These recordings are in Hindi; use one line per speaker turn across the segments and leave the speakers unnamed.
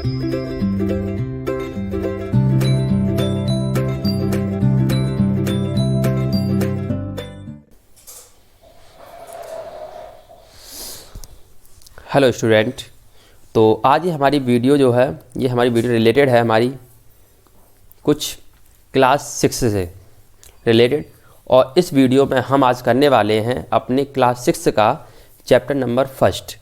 हेलो स्टूडेंट, तो आज ये हमारी वीडियो जो है, ये हमारी वीडियो रिलेटेड है हमारी कुछ क्लास 6 से रिलेटेड। और इस वीडियो में हम आज करने वाले हैं अपने क्लास 6 का चैप्टर नंबर 1,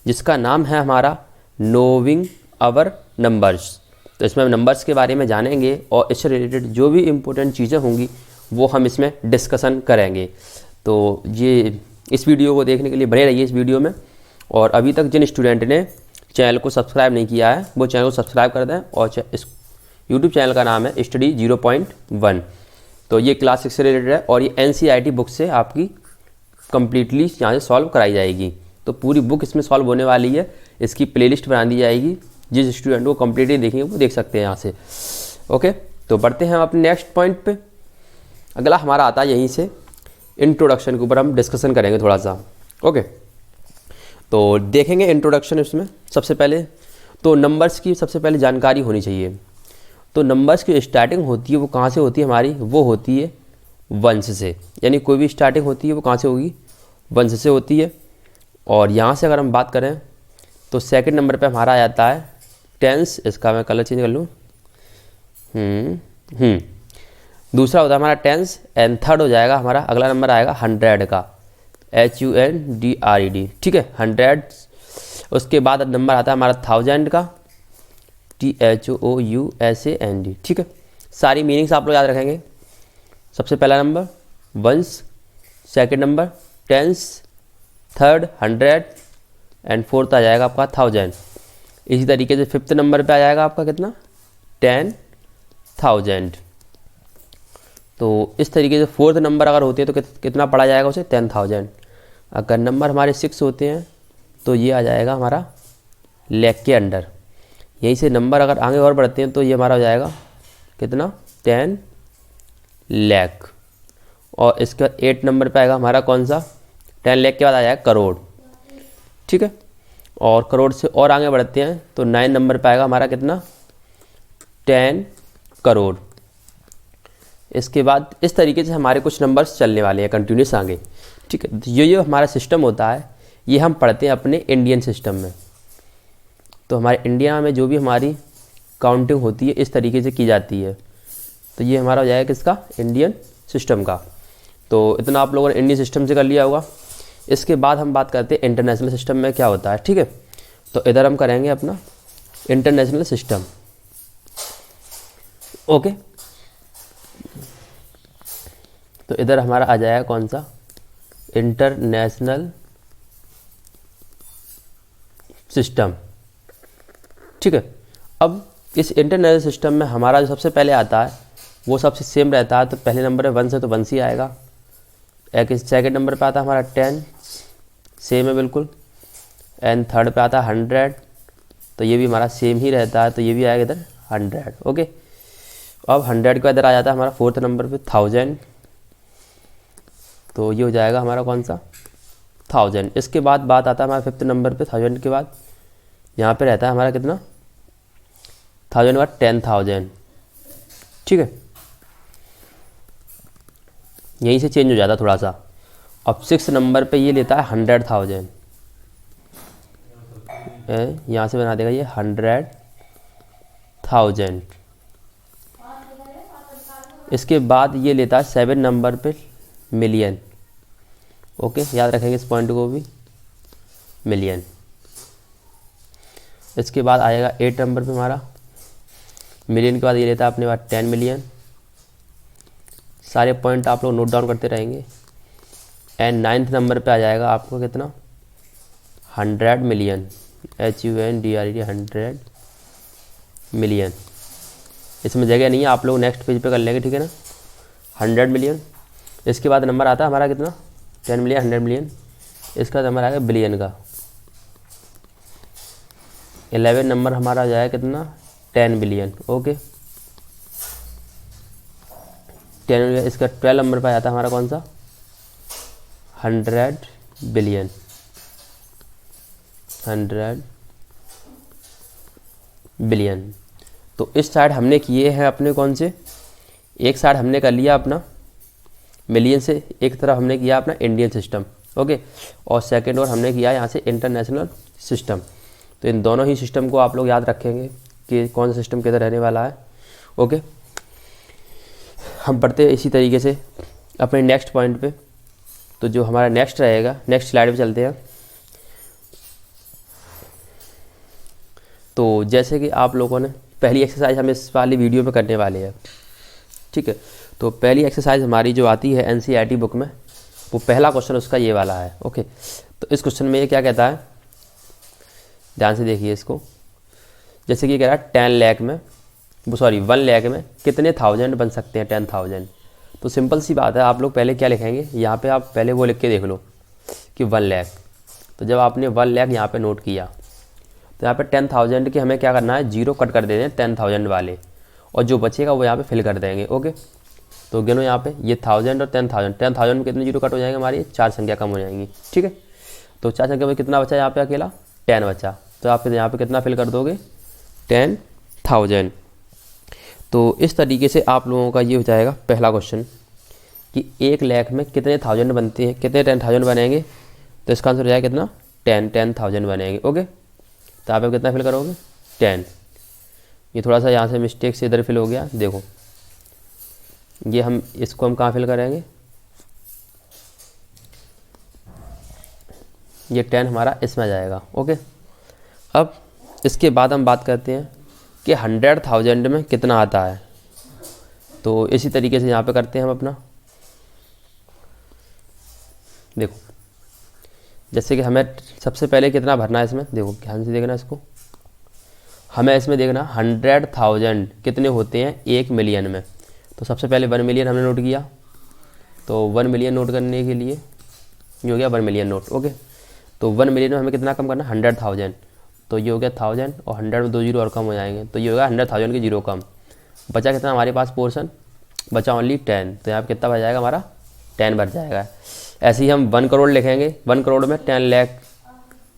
जिसका नाम है हमारा नोविंग आवर नंबर्स। तो इसमें हम नंबर्स के बारे में जानेंगे और इससे रिलेटेड जो भी इम्पोर्टेंट चीज़ें होंगी वो हम इसमें डिस्कशन करेंगे। तो ये इस वीडियो को देखने के लिए बने रहिए इस वीडियो में। और अभी तक जिन स्टूडेंट ने चैनल को सब्सक्राइब नहीं किया है वो चैनल को सब्सक्राइब कर दें। और इस यूट्यूब चैनल का नाम है स्टडी 0.1। तो ये क्लास 6 से रिलेटेड है और ये NCERT बुक से आपकी कम्प्लीटली यहाँ से सॉल्व कराई जाएगी। तो पूरी बुक इसमें सॉल्व होने वाली है। इसकी प्लेलिस्ट बना दी जाएगी, जिस स्टूडेंट को कम्प्लीटली देखेंगे वो देख सकते हैं यहाँ से। ओके, तो बढ़ते हैं हम अपने नेक्स्ट पॉइंट पे। अगला हमारा आता है यहीं से इंट्रोडक्शन के ऊपर हम डिस्कशन करेंगे थोड़ा सा। ओके, तो देखेंगे इंट्रोडक्शन। इसमें सबसे पहले तो नंबर्स की सबसे पहले जानकारी होनी चाहिए। तो नंबर्स की स्टार्टिंग होती है वो कहाँ से होती है हमारी, वो होती है वंश से। यानी कोई भी स्टार्टिंग होती है वो कहाँ से होगी, वंश से होती है। और यहाँ से अगर हम बात करें तो सेकंड नंबर पे हमारा आ जाता है टेंस। इसका मैं कलर चेंज कर लूँ। दूसरा होता है हमारा टेंस एंड थर्ड हो जाएगा हमारा अगला नंबर आएगा 100 का, HUNDRED। ठीक है, 100। उसके बाद नंबर आता है हमारा 1000 का, THOUSAND। ठीक है, सारी मीनिंग्स आप लोग याद रखेंगे। सबसे पहला number ones, second number tens, third 100 and fourth आ जाएगा आपका 1000। इसी तरीके से फिफ्थ नंबर पे आ जाएगा आपका कितना, 10,000। तो इस तरीके से फोर्थ नंबर अगर होते हैं तो कितना पढ़ा जाएगा उसे, 10,000। अगर नंबर हमारे 6 होते हैं तो ये आ जाएगा हमारा लाख के अंडर। यहीं से नंबर अगर आगे और बढ़ते हैं तो ये हमारा हो जाएगा कितना, 10 लाख। और इसके बाद 8 नंबर पे आएगा हमारा कौन सा, 10 लाख के बाद आ जाएगा करोड़। ठीक है, और करोड़ से और आगे बढ़ते हैं तो 9 नंबर पे आएगा हमारा कितना, 10 करोड़। इसके बाद इस तरीके से हमारे कुछ नंबर्स चलने वाले हैं कंटिन्यूस आगे। ठीक है, तो ये हमारा सिस्टम होता है ये हम पढ़ते हैं अपने इंडियन सिस्टम में। तो हमारे इंडिया में जो भी हमारी काउंटिंग होती है इस तरीके से की जाती है। तो ये हमारा हो जाएगा किसका, इंडियन सिस्टम का। तो इतना आप लोगों ने इंडियन सिस्टम से कर लिया होगा। इसके बाद हम बात करते हैं इंटरनेशनल सिस्टम में क्या होता है। ठीक है, तो इधर हम करेंगे अपना इंटरनेशनल सिस्टम। ओके, तो इधर हमारा आ जाएगा कौन सा, इंटरनेशनल सिस्टम। ठीक है, अब इस इंटरनेशनल सिस्टम में हमारा जो सबसे पहले आता है वो सबसे सेम रहता है। तो पहले नंबर है 1 से तो 1 ही आएगा। एक सेकंड नंबर पे आता है हमारा 10, सेम है बिल्कुल। एंड थर्ड पे आता है 100, तो ये भी हमारा सेम ही रहता है, तो ये भी आएगा इधर 100। ओके, अब 100 का इधर आ जाता है हमारा फोर्थ नंबर पे 1000, तो ये हो जाएगा हमारा कौन सा, 1000। इसके बाद बात आता है हमारा फिफ्थ नंबर पे 1000 के बाद यहाँ पे रहता है हमारा कितना, 1000 के बाद 10,000। ठीक है, यहीं से चेंज हो जाता है थोड़ा सा। अब 6 नंबर पे ये लेता है 100,000, यहाँ से बना देगा ये 100,000। इसके बाद ये लेता है 7 नंबर पे मिलियन। ओके, याद रखेंगे इस पॉइंट को भी, मिलियन। इसके बाद आएगा 8 नंबर पे हमारा मिलियन के बाद ये लेता है अपने पास 10 मिलियन। सारे पॉइंट आप लोग नोट डाउन करते रहेंगे। एंड 9th नंबर पे आ जाएगा आपको कितना, 100 मिलियन, HUNDRED 100 मिलियन। इसमें जगह नहीं है, आप लोग नेक्स्ट पेज पे कर लेंगे। ठीक है ना, 100 मिलियन। इसके बाद नंबर आता है हमारा कितना, 10 मिलियन, 100 मिलियन। इसका नंबर आएगा बिलियन का। 11 नंबर हमारा आ जाएगा कितना, 10 बिलियन। Okay, 10 billion. इसका 12 नंबर पर आता है हमारा कौन सा, 100 बिलियन। 100 बिलियन। तो इस साइड हमने किए हैं अपने कौन से, एक साइड हमने कर लिया अपना मिलियन से, एक तरफ हमने किया अपना इंडियन सिस्टम, ओके, और सेकंड और हमने किया यहाँ से इंटरनेशनल सिस्टम। तो इन दोनों ही सिस्टम को आप लोग याद रखेंगे कि कौन सा सिस्टम किधर रहने वाला है, ओके। हम बढ़ते हैं इसी तरीके से अपने नेक्स्ट पॉइंट पे। तो जो हमारा नेक्स्ट रहेगा, नेक्स्ट स्लाइड पे चलते हैं। तो जैसे कि आप लोगों ने पहली एक्सरसाइज हम इस वाली वीडियो में करने वाले हैं, ठीक है। तो पहली एक्सरसाइज हमारी जो आती है NCERT बुक में, वो पहला क्वेश्चन उसका ये वाला है, ओके। तो इस क्वेश्चन में ये क्या कहता है, ध्यान से देखिए इसको। जैसे कि ये कह रहा है 10 लाख में, वो सॉरी 1 लाख में कितने थाउजेंड बन सकते हैं, 10,000। तो सिंपल सी बात है, आप लोग पहले क्या लिखेंगे, यहाँ पे आप पहले वो लिख के देख लो कि 1 लाख। तो जब आपने 1 लाख यहाँ पे नोट किया, तो यहाँ पे 10,000 के हमें क्या करना है, 0 कट कर देते हैं 10,000 वाले, और जो बचेगा वो यहाँ पे फिल कर देंगे, ओके। तो गिनो यहाँ पे ये 1000 और 10,000, 10,000 में कितने 0 कट हो जाएंगे, हमारी 4 संख्या कम हो जाएंगी, ठीक है। तो 4 संख्या में कितना बचा यहाँ पे, अकेला 10 बचा। तो आप यहाँ पे कितना फिल कर दोगे, 10,000। तो इस तरीके से आप लोगों का ये हो जाएगा पहला क्वेश्चन कि 1 लाख में कितने थाउजेंड बनते हैं, कितने 10,000 बनेंगे। तो इसका आंसर हो जाएगा कितना, 10,000 बनेंगे, ओके। तो आप कितना फिल करोगे, 10। ये थोड़ा सा यहाँ से मिस्टेक से इधर फिल हो गया, देखो ये हम इसको हम कहाँ फिल करेंगे, ये 10 हमारा इसमें आ जाएगा, ओके। अब इसके बाद हम बात करते हैं कि 100,000 में कितना आता है। तो इसी तरीके से यहाँ पे करते हैं हम अपना, देखो जैसे कि हमें सबसे पहले कितना भरना है इसमें, देखो ध्यान से देखना इसको, हमें इसमें देखना 100,000 कितने होते हैं 1 मिलियन में। तो सबसे पहले 1 मिलियन हमने नोट किया, तो 1 मिलियन नोट करने के लिए ये हो गया 1 मिलियन नोट, ओके। तो 1 मिलियन में हमें कितना कम करना, 100,000। तो ये हो गया 1000 और 100 में 2 जीरो और कम हो जाएंगे, तो ये होगा 100,000 के 0 कम। बचा कितना हमारे पास पोर्शन, बचा ओनली 10। तो यहाँ पे कितना बच जाएगा हमारा, 10 बच जाएगा। ऐसे ही हम 1 करोड़ लिखेंगे, 1 करोड़ में 10 लाख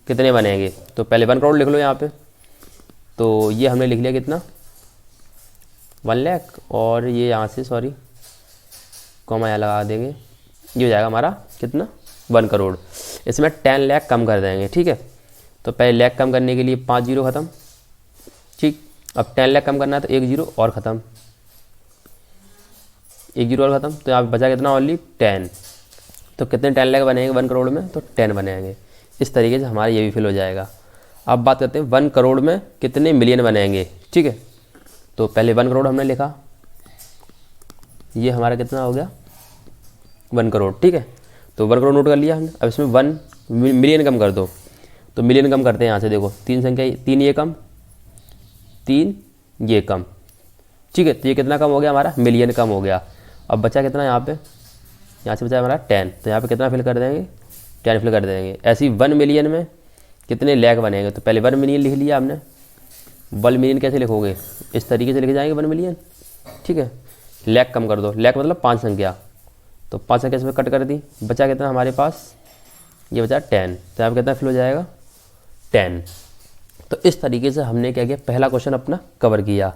कितने बनेंगे। तो पहले 1 करोड़ लिख लो यहाँ पे, तो ये हमने लिख लिया कितना, 1 लाख, और ये यहाँ से सॉरी कॉमा यहाँ लगा देंगे, ये हो जाएगा हमारा कितना, 1 करोड़। इसमें 10 लाख कम कर देंगे, ठीक है। तो पहले लाख कम करने के लिए 5 जीरो ख़त्म, ठीक। अब 10 लाख कम करना है तो 1 जीरो और ख़त्म, 1 जीरो और ख़त्म। तो यहाँ पे बचा कितना, ओनली 10। तो कितने 10 लाख बनेंगे 1 करोड़ में, तो 10 बनेंगे। इस तरीके से हमारा ये भी फिल हो जाएगा। अब बात करते हैं 1 करोड़ में कितने मिलियन बनेंगे, ठीक है। तो पहले 1 करोड़ हमने लिखा, ये हमारा कितना हो गया 1 करोड़, ठीक है। तो 1 करोड़ नोट कर लिया हमने। अब इसमें 1 मिलियन कम कर दो, तो मिलियन कम करते हैं यहाँ से, देखो 3 संख्या, 3 ये कम, 3 ये कम, ठीक है। तो ये कितना कम हो गया हमारा, मिलियन कम हो गया। अब बचा कितना यहाँ पे, यहाँ से बचा हमारा 10। तो यहाँ पे कितना फिल कर देंगे, 10 फिल कर देंगे। ऐसे ही 1 मिलियन में कितने लाख बनेंगे। तो पहले 1 मिलियन लिख लिया हमने। 1 मिलियन कैसे लिखोगे, इस तरीके से लिखे जाएंगे 1 मिलियन, ठीक है। लाख कम कर दो, लाख मतलब 5 संख्या, तो 5 संख्या इसमें कट कर दी। बचा कितना हमारे पास, ये बचा 10। तो यहाँ पे कितना फिल हो जाएगा, 10। तो इस तरीके से हमने क्या किया, पहला क्वेश्चन अपना कवर किया।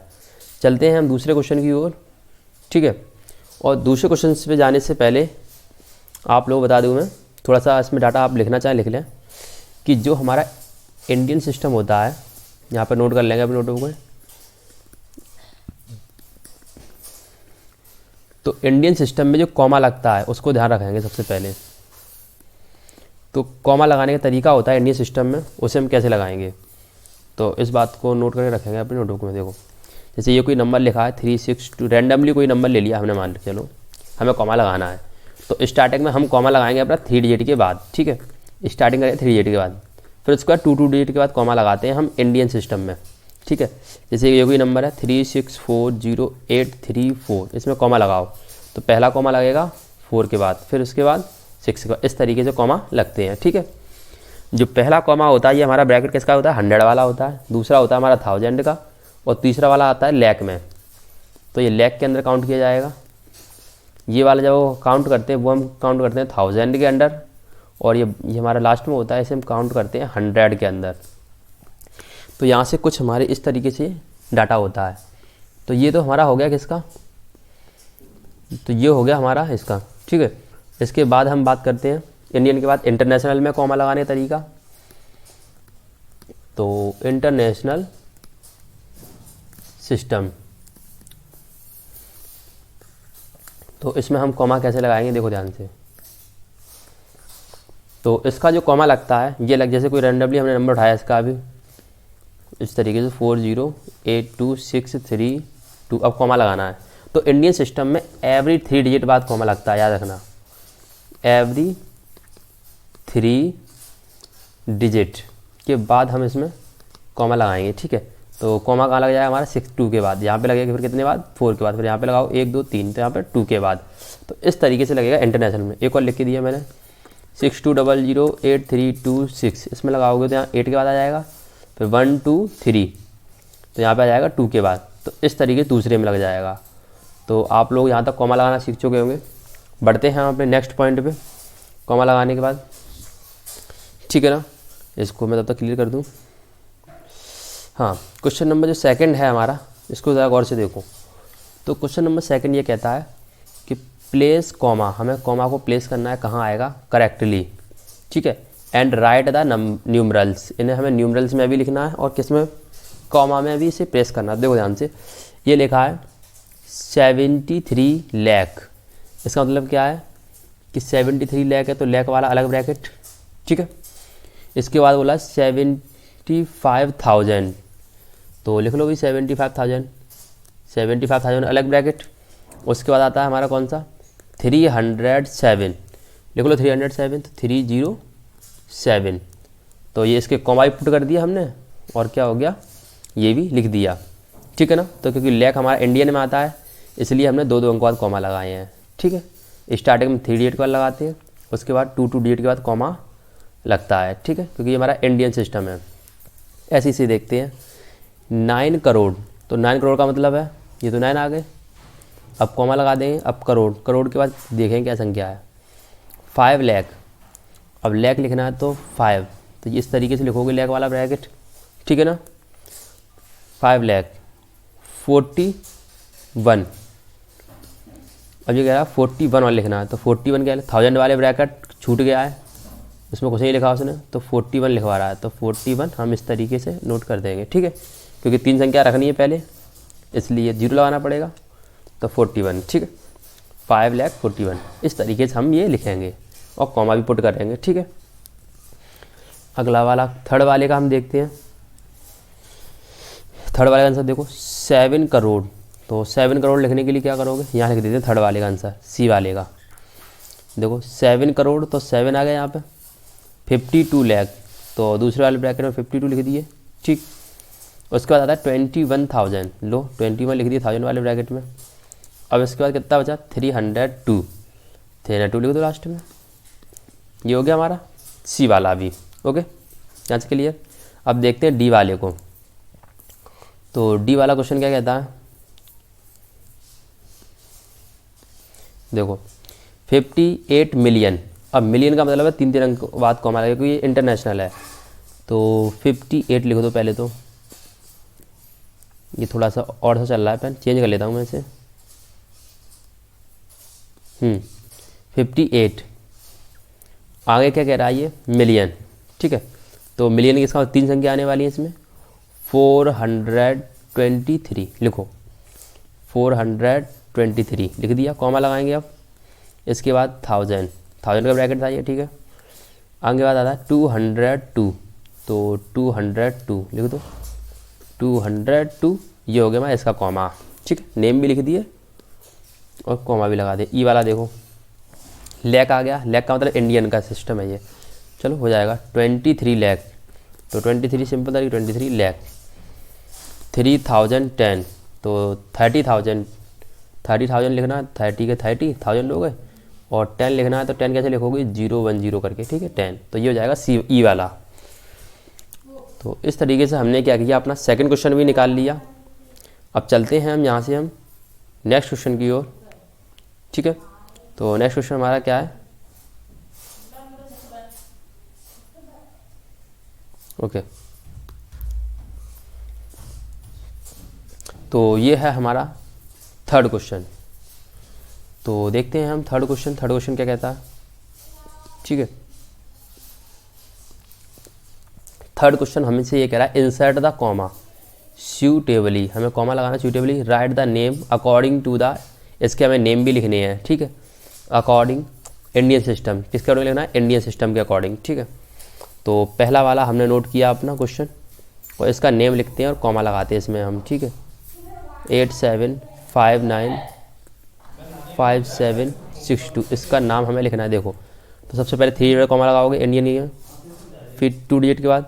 चलते हैं हम दूसरे क्वेश्चन की ओर, ठीक है। और दूसरे क्वेश्चन पे जाने से पहले आप लोग बता दूँ मैं, थोड़ा सा इसमें डाटा आप लिखना चाहें लिख लें, कि जो हमारा इंडियन सिस्टम होता है, यहाँ पर नोट कर लेंगे अपने नोटबुक में। तो इंडियन सिस्टम में जो कॉमा लगता है उसको ध्यान रखेंगे सबसे पहले। तो कॉमा लगाने का तरीका होता है इंडियन सिस्टम में, उसे हम कैसे लगाएंगे, तो इस बात को नोट करके रखेंगे अपने नोटबुक में। देखो जैसे ये कोई नंबर लिखा है 362, रैंडमली कोई नंबर ले लिया हमने, मान के चलो हमें कॉमा लगाना है। तो स्टार्टिंग में हम कॉमा लगाएंगे अपना 3 डिजिट के बाद, ठीक है। स्टार्टिंग करेंगे 3 डिजिट के बाद, फिर उसके बाद 2 डिजिट के बाद कॉमा लगाते हैं हम इंडियन सिस्टम में, ठीक है। जैसे ये कोई नंबर है 3640,834, इसमें कॉमा लगाओ। तो पहला कॉमा लगेगा 4 के बाद, फिर उसके बाद 6 के बाद, इस तरीके से कॉमा लगते हैं, ठीक है। जो पहला कॉमा होता है ये हमारा ब्रैकेट किसका होता है, 100 वाला होता है। दूसरा होता है हमारा 1000 का, और तीसरा वाला आता है लाख में। तो ये लाख के अंदर काउंट किया जाएगा। ये वाला जब काउंट करते हैं वो हम काउंट करते हैं 1000 के अंदर, और ये हमारा लास्ट में होता है, इसे हम काउंट करते हैं 100 के अंदर। तो यहाँ से कुछ हमारे इस तरीके से डाटा होता है। तो ये तो हमारा हो गया किसका, तो ये हो गया हमारा इसका, ठीक है। इसके बाद हम बात करते हैं इंडियन के बाद इंटरनेशनल में कॉमा लगाने का तरीका। तो इंटरनेशनल सिस्टम, तो इसमें हम कॉमा कैसे लगाएंगे, देखो ध्यान से। तो इसका जो कॉमा लगता है ये जैसे कोई रैंडमली हमने नंबर उठाया इसका अभी इस तरीके से 408263 अब कॉमा लगाना है। तो इंडियन सिस्टम में एवरी 3 डिजिट बाद कॉमा लगता है, याद रखना, एवरी 3 डिजिट के बाद हम इसमें कॉमा लगाएंगे, ठीक है। तो कॉमा कहाँ लग जाएगा हमारा 62 के बाद, यहाँ पे लगेगा, फिर कितने बाद 4 के बाद, फिर यहाँ पे लगाओ 1 2 3, तो यहाँ पे 2 के बाद। तो इस तरीके से लगेगा इंटरनेशनल में। एक और लिख के दिया मैंने 62008326, इसमें लगाओगे तो यहाँ 8 के बाद आ जाएगा, फिर 1 2 3, तो यहाँ पे आ जाएगा 2 के बाद। तो इस तरीके दूसरे में लग जाएगा। तो आप लोग यहाँ तक कॉमा लगाना सीख चुके होंगे। बढ़ते हैं हम अपने नेक्स्ट पॉइंट पे कॉमा लगाने के बाद, ठीक है ना। इसको मैं तब तक क्लियर कर दूँ। हाँ, क्वेश्चन नंबर जो सेकंड है हमारा, इसको ज़रा गौर से देखो। तो क्वेश्चन नंबर सेकंड ये कहता है कि प्लेस कॉमा, हमें कॉमा को प्लेस करना है, कहाँ आएगा करेक्टली, ठीक है। एंड राइट द न्यूमरल्स, इन्हें हमें न्यूमरल्स में भी लिखना है और किस में, कॉमा में भी इसे प्लेस करना है। देखो ध्यान से, ये लिखा है 73 लाख, इसका मतलब क्या है कि 73 लाख है तो लाख वाला अलग ब्रैकेट, ठीक है। इसके बाद बोला 75,000, तो लिख लो भाई 75,000 अलग ब्रैकेट। उसके बाद आता है हमारा कौन सा 307, लिख लो 307, तो 307, तो ये इसके कॉमा भी पुट कर दिया हमने और क्या हो गया, ये भी लिख दिया, ठीक है ना। तो क्योंकि लैख हमारा इंडियन में आता है इसलिए हमने 2 अंक बाद कॉमा लगाए हैं, ठीक है। स्टार्टिंग में 3 डिजिट के बाद लगाते हैं, उसके बाद 2 डिजिट के बाद कॉमा लगता है, ठीक है, क्योंकि ये हमारा इंडियन सिस्टम है। ऐसे ही से देखते हैं 9 करोड़, तो 9 करोड़ का मतलब है ये तो 9 आ गए, अब कॉमा लगा देंगे। अब करोड़, करोड़ के बाद देखें क्या संख्या है 5 लाख, अब लाख लिखना है तो 5, तो इस तरीके से लिखोगे लाख वाला ब्रैकेट, ठीक है ना। 5 लाख 41, अब ये कह रहा है 41 वाला लिखना है, तो 41 क्या है, 1000 वाले ब्रैकेट छूट गया है, उसमें कुछ नहीं लिखा उसने, तो 41 लिखवा रहा है, तो 41 हम इस तरीके से नोट कर देंगे, ठीक है, क्योंकि 3 संख्या रखनी है पहले इसलिए 0 लगाना पड़ेगा, तो 41, ठीक है। 5,41,000 इस तरीके से हम ये लिखेंगे और कॉमा भी पुट करेंगे, ठीक है। अगला वाला थर्ड वाले का हम देखते हैं। थर्ड वाले का आंसर देखो 7 करोड़, तो 7 करोड़ लिखने के लिए क्या करोगे, यहाँ लिख देते हैं थर्ड वाले का आंसर, सी वाले का। देखो 7 करोड़ तो 7 आ गया यहाँ पे, 52 लाख, तो दूसरे वाले ब्रैकेट में 52 लिख दिए, ठीक। उसके बाद आता है 21,000, लो 21 लिख दिए 1000 वाले ब्रैकेट में। अब इसके बाद कितना बचा 302 लिख दो लास्ट में, ये हो गया हमारा सी वाला भी, ओके, यहाँ से क्लियर। अब देखते हैं डी वाले को। तो डी वाला क्वेश्चन क्या कहता है, देखो 58 मिलियन, अब मिलियन का मतलब है 3 अंक बाद कॉमा लगेगा क्योंकि ये इंटरनेशनल है, तो 58 लिख दो पहले। तो ये थोड़ा सा और सा चल रहा है, पेन चेंज कर लेता हूँ मैं इसे। 58 आगे क्या कह रहा है ये मिलियन, ठीक है। तो मिलियन की इसका 3 संख्या आने वाली है इसमें, 423 लिखो, 423 लिख दिया, कॉमा लगाएंगे। अब इसके बाद 1000 का ब्रैकेट था ये, ठीक है। आगे बाद आता है 202, तो 202 लिख दो, 202 ये हो गया मैं इसका कॉमा, ठीक है। नेम भी लिख दिए और कॉमा भी लगा दिए। ई वाला देखो लैक आ गया, लैक का मतलब इंडियन का सिस्टम है ये, चलो हो जाएगा 23 लाख, तो 23 सिंपल था, 23 लाख। 3010 तो 30,000 लिखना है, 30 के 30,000 लोग है, और 10 लिखना है तो 10 कैसे लिखोगे 010 करके, ठीक है 10, तो ये हो जाएगा सी ई वाला। तो इस तरीके से हमने क्या किया, अपना सेकंड क्वेश्चन भी निकाल लिया। अब चलते हैं हम यहाँ से हम नेक्स्ट क्वेश्चन की ओर, ठीक है। तो नेक्स्ट क्वेश्चन हमारा क्या है, ओके तो ये है हमारा थर्ड क्वेश्चन। तो देखते हैं हम थर्ड क्वेश्चन क्या कहता है। ठीक है, थर्ड क्वेश्चन हमसे ये कह रहा है इंसर्ट द कॉमा सूटेबली, हमें कॉमा लगाना suitably, write the name according to the, इसके हमें नेम भी लिखने हैं। ठीक है, अकॉर्डिंग इंडियन सिस्टम, किसके अकॉर्डिंग लिखना है, इंडियन सिस्टम के अकॉर्डिंग। ठीक है, तो पहला वाला हमने नोट किया अपना क्वेश्चन, और इसका नेम लिखते हैं और कॉमा लगाते हैं इसमें हम। ठीक है, 87595762, इसका नाम हमें लिखना है। देखो, तो सबसे पहले 3 डिजिट कॉमा लगाओगे इंडियन ईयर, फिर 2 डिजिट के बाद,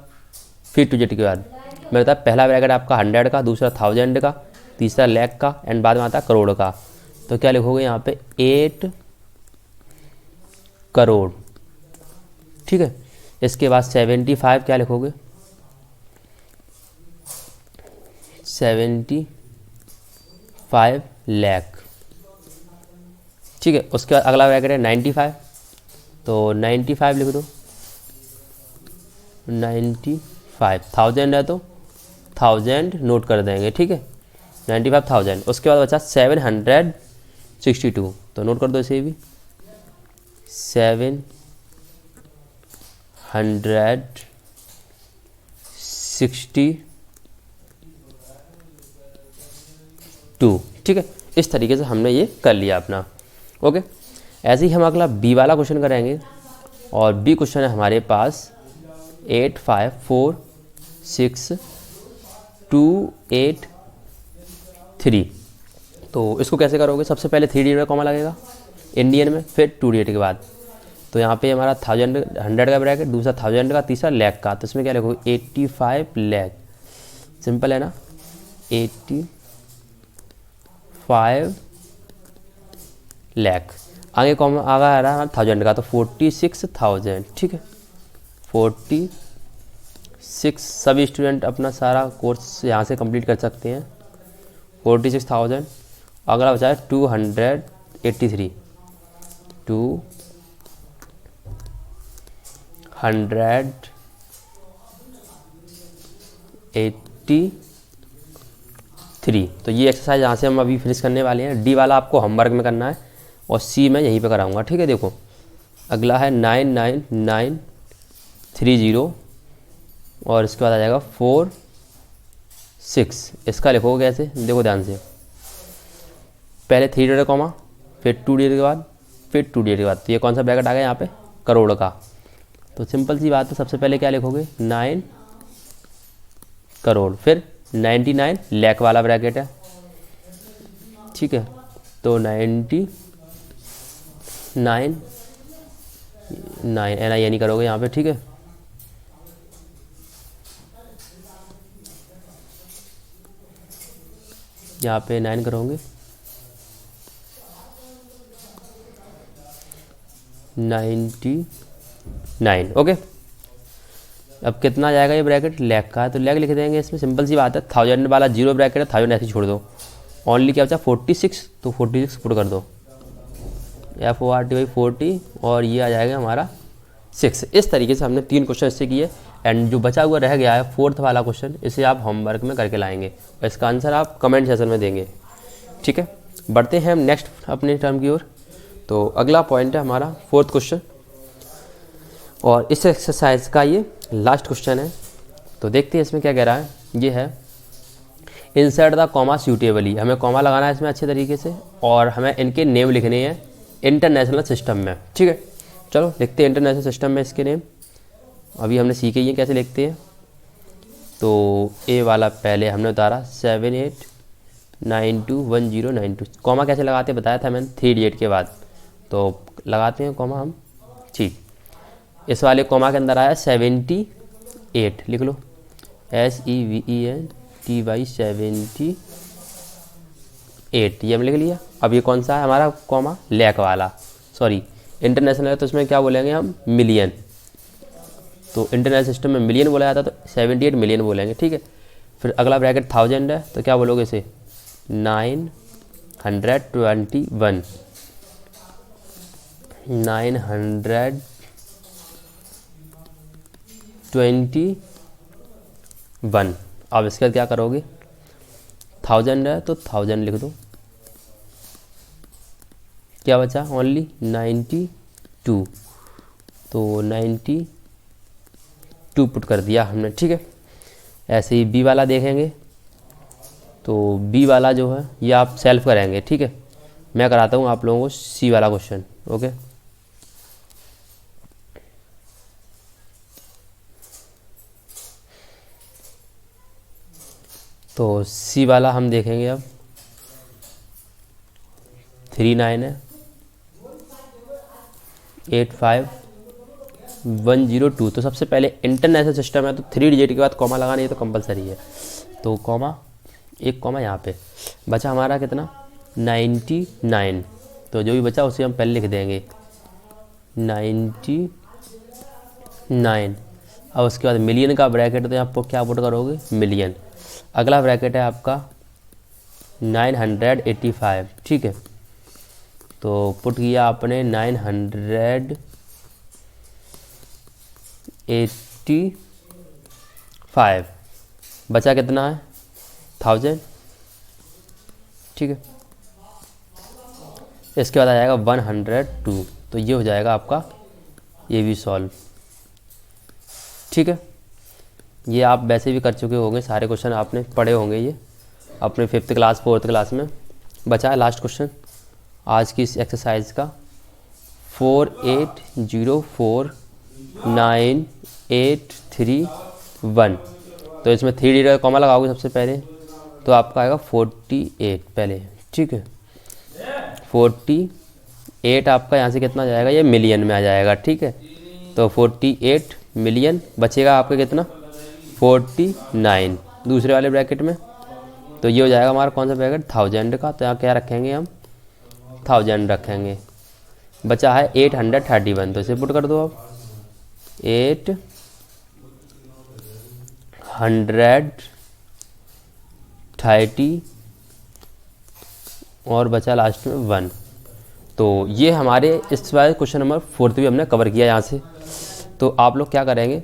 फिर 2 डिजिट के बाद मेरे बताया पहला ब्रैकेट आपका 100 का, दूसरा 1000 का, तीसरा लाख का, एंड बाद में आता है करोड़ का। तो क्या लिखोगे यहाँ पे 8 करोड़। ठीक है, इसके बाद 75 क्या लिखोगे, 75 लाख। ठीक है, उसके बाद अगला ब्रैकेट है 95, तो 95 लिख दो, 95,000 है तो 1000 नोट कर देंगे। ठीक है, 95,000। उसके बाद बचा 762, तो नोट कर दो इसे भी, 762। ठीक है, इस तरीके से हमने ये कर लिया अपना। ओके, ऐसे ही हम अगला बी वाला क्वेश्चन करेंगे, और बी क्वेश्चन है हमारे पास 854628 तो इसको कैसे करोगे, सबसे पहले 3 डिजिट का कॉमा लगेगा इंडियन में, फिर 2 डिजिट के बाद। तो यहाँ पे हमारा 100 का ब्रैकेट, दूसरा 1000 का, तीसरा लाख का। तो इसमें क्या लिखोगे 85 लाख, सिंपल है ना, 85 लाख। आगे कॉमा आगे आ रहा है 1000 का, तो 46,000। ठीक है, 46, सभी स्टूडेंट अपना सारा कोर्स यहाँ से कंप्लीट कर सकते हैं। 46,000। अगला बचा है 283, 283। तो ये एक्सरसाइज यहाँ से हम अभी फिनिश करने वाले हैं। डी वाला आपको होमवर्क में करना है, और सी मैं यहीं पे कराऊंगा। ठीक है, देखो अगला है 99930, और इसके बाद आ जाएगा 46। इसका लिखोगे कैसे, देखो ध्यान से, पहले 3 डिजिट कॉमा, फिर 2 डिजिट के बाद, फिर 2 डिजिट के बाद। तो ये कौन सा ब्रैकेट आ गया यहाँ पे, करोड़ का। तो सिंपल सी बात है, सबसे पहले क्या लिखोगे 9 करोड़, फिर 99 लाख वाला ब्रैकेट है। ठीक है, तो 99 NIN करोगे यहाँ पे। ठीक है, यहाँ पे 9 करोगे, 99। ओके, अब कितना जाएगा ये ब्रैकेट, लाख का है, तो लाख लिख देंगे इसमें। सिंपल सी बात है, 1000 वाला 0 ब्रैकेट है, 1000 ऐसे छोड़ दो। ओनली क्या बचा 46, तो 46 पुट कर दो, FORT/40, और ये आ जाएगा हमारा 6। इस तरीके से हमने 3 क्वेश्चन इससे किए, एंड जो बचा हुआ रह गया है 4th वाला क्वेश्चन, इसे आप होमवर्क में करके लाएंगे, और इसका आंसर आप कमेंट सेक्शन में देंगे। ठीक है, बढ़ते हैं हम नेक्स्ट अपने टर्म की ओर। तो अगला पॉइंट है हमारा 4th क्वेश्चन, और इस एक्सरसाइज का ये लास्ट क्वेश्चन है। तो देखते हैं इसमें क्या कह रहा है। ये है इंसर्ट द कॉमा सूटेबली, हमें कॉमा लगाना है इसमें अच्छे तरीके से, और हमें इनके नेम लिखने हैं इंटरनेशनल सिस्टम में। ठीक है, चलो लिखते हैं इंटरनेशनल सिस्टम में इसके नेम। अभी हमने सीखे ही हैं कैसे लिखते हैं। तो ए वाला पहले हमने उतारा 78921092, कॉमा कैसे लगाते हैं बताया था मैंने 3 डिजिट के बाद। तो लगाते हैं कॉमा हम। ठीक, इस वाले कॉमा के अंदर आया 78, लिख लो SEVENTY 78, ये हमने लिख लिया। अब ये कौन सा है हमारा कॉमा, लाख वाला, सॉरी इंटरनेशनल है, तो इसमें क्या बोलेंगे हम, मिलियन। तो इंटरनेशनल सिस्टम में मिलियन बोला जाता है, तो 78 मिलियन बोलेंगे। ठीक है, फिर अगला ब्रैकेट 1000 है, तो क्या बोलोगे इसे 921, 921। अब इसके बाद क्या करोगे, 1000 है तो 1000 लिख दो। क्या बचा? ओनली 92, तो 92 पुट कर दिया हमने, ठीक है। ऐसे ही बी वाला देखेंगे, तो बी वाला जो है ये आप सेल्फ करेंगे, ठीक है। मैं कराता हूँ आप लोगों को सी वाला क्वेश्चन, ओके। तो सी वाला हम देखेंगे अब। 39 है, 85102। तो सबसे पहले इंटरनेशनल सिस्टम है तो 3 डिजिट के बाद कॉमा लगाना, ये तो कंपलसरी है। तो कॉमा, एक कॉमा यहाँ पे बचा हमारा कितना? 99। तो जो भी बचा उसे हम पहले लिख देंगे 99। अब उसके बाद मिलियन का ब्रैकेट, तो आपको क्या पुट करोगे? मिलियन। अगला ब्रैकेट है आपका 985, ठीक है। तो पुट किया आपने 985। बचा कितना है? 1000, ठीक है। इसके बाद आ जाएगा 102। तो ये हो जाएगा आपका, ये भी सॉल्व, ठीक है। ये आप वैसे भी कर चुके होंगे, सारे क्वेश्चन आपने पढ़े होंगे ये अपने 5th क्लास 4th क्लास में। बचा है लास्ट क्वेश्चन आज की इस एक्सरसाइज का, 48049831। तो इसमें 3 डिजिट का कॉमा लगाओगे सबसे पहले, तो आपका आएगा 48 पहले, ठीक है। 48 आपका यहाँ से कितना जाएगा? ये मिलियन में आ जाएगा, ठीक है। तो 48 मिलियन बचेगा आपका कितना? 49 दूसरे वाले ब्रैकेट में। तो ये हो जाएगा हमारा कौन सा ब्रैकेट? 1000 का। तो यहाँ क्या रखेंगे हम? 1000 रखेंगे। बचा है 831, तो इसे पुट कर दो अब। 830 और बचा लास्ट में 1। तो ये हमारे इस बार क्वेश्चन नंबर 4 भी हमने कवर किया यहाँ से। तो आप लोग क्या करेंगे,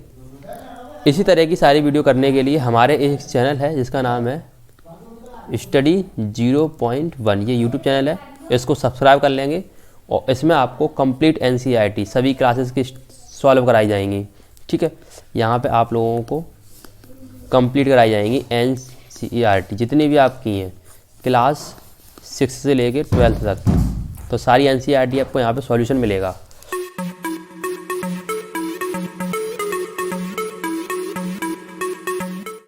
इसी तरह की सारी वीडियो करने के लिए हमारे एक चैनल है जिसका नाम है स्टडी 0.1, ये यूट्यूब चैनल है, इसको सब्सक्राइब कर लेंगे। और इसमें आपको कंप्लीट NCERT सभी क्लासेस की सॉल्व कराई जाएंगी, ठीक है। यहाँ पे आप लोगों को कंप्लीट कराई जाएंगी NCERT जितनी भी आपकी हैं क्लास 6 से लेके 12th तक। तो सारी NCERT आपको यहाँ पे सॉल्यूशन मिलेगा।